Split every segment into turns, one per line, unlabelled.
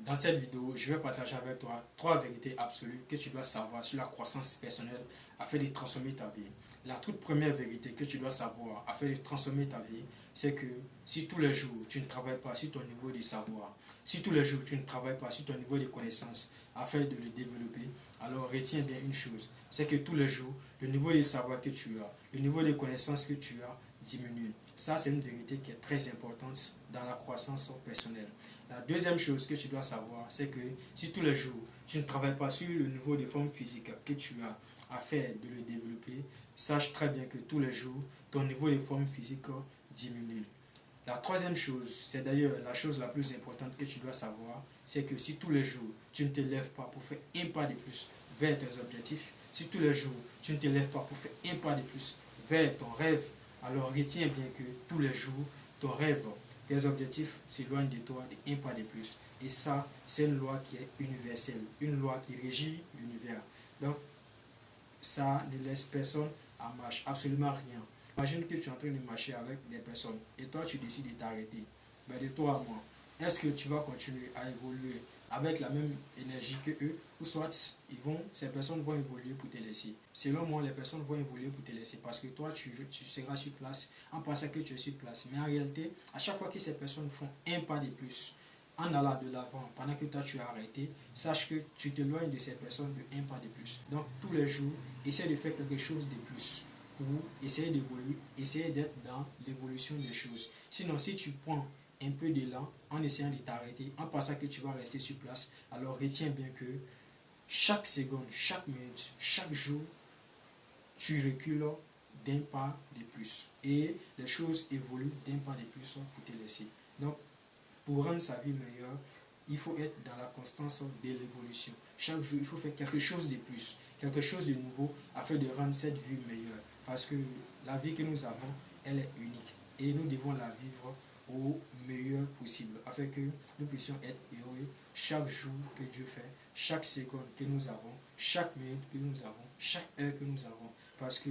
Dans cette vidéo, je vais partager avec toi 3 vérités absolues que tu dois savoir sur la croissance personnelle afin de transformer ta vie. La toute première vérité que tu dois savoir afin de transformer ta vie, c'est que si tous les jours tu ne travailles pas sur ton niveau de savoir, si tous les jours tu ne travailles pas sur ton niveau de connaissance afin de le développer, alors retiens bien une chose, c'est que tous les jours, le niveau de savoir que tu as, le niveau de connaissance que tu as diminue. Ça, c'est une vérité qui est très importante dans la croissance personnelle. La deuxième chose que tu dois savoir, c'est que si tous les jours tu ne travailles pas sur le niveau de forme physique que tu as afin de le développer, sache très bien que tous les jours, ton niveau de forme physique diminue. La troisième chose, c'est d'ailleurs la chose la plus importante que tu dois savoir, c'est que si tous les jours tu ne te lèves pas pour faire un pas de plus vers tes objectifs, si tous les jours tu ne te lèves pas pour faire un pas de plus vers ton rêve, alors retiens bien que tous les jours, ton rêve, tes objectifs s'éloignent de toi de un pas de plus. Et ça, c'est une loi qui est universelle, une loi qui régit l'univers. Donc, ça ne laisse personne en marche, absolument rien. Imagine que tu es en train de marcher avec des personnes et toi tu décides de t'arrêter. Mais de toi à moi, est-ce que tu vas continuer à évoluer avec la même énergie que eux, ou soit ces personnes vont évoluer pour te laisser? Selon moi, les personnes vont évoluer pour te laisser parce que toi tu seras sur place en pensant que tu es sur place. Mais en réalité, à chaque fois que ces personnes font un pas de plus, en allant de l'avant, pendant que toi tu as arrêté, sache que tu t'éloignes de ces personnes de un pas de plus. Donc tous les jours, essaie de faire quelque chose de plus pour essayer d'évoluer, essayer d'être dans l'évolution des choses. Sinon, si tu prends un peu d'élan en essayant de t'arrêter, en pensant que tu vas rester sur place, alors retiens bien que chaque seconde, chaque minute, chaque jour, tu recules d'un pas de plus. Et les choses évoluent d'un pas de plus pour te laisser. Donc, pour rendre sa vie meilleure, il faut être dans la constance de l'évolution. Chaque jour, il faut faire quelque chose de plus, quelque chose de nouveau, afin de rendre cette vie meilleure. Parce que la vie que nous avons, elle est unique. Et nous devons la vivre au meilleur possible, afin que nous puissions être heureux chaque jour que Dieu fait, chaque seconde que nous avons, chaque minute que nous avons, chaque heure que nous avons. Parce que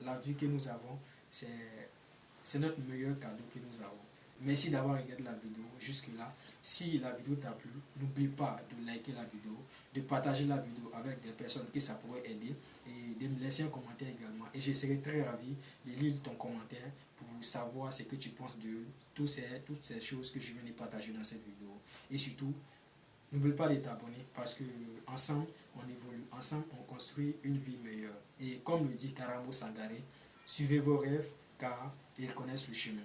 la vie que nous avons, c'est notre meilleur cadeau que nous avons. Merci d'avoir regardé la vidéo jusque-là. Si la vidéo t'a plu, n'oublie pas de liker la vidéo, de partager la vidéo avec des personnes que ça pourrait aider et de me laisser un commentaire également. Et je serai très ravi de lire ton commentaire pour savoir ce que tu penses de toutes ces choses que je viens de partager dans cette vidéo. Et surtout, n'oublie pas de t'abonner parce que ensemble, on évolue, ensemble, on construit une vie meilleure. Et comme le dit Karamo Sangaré, suivez vos rêves car ils connaissent le chemin.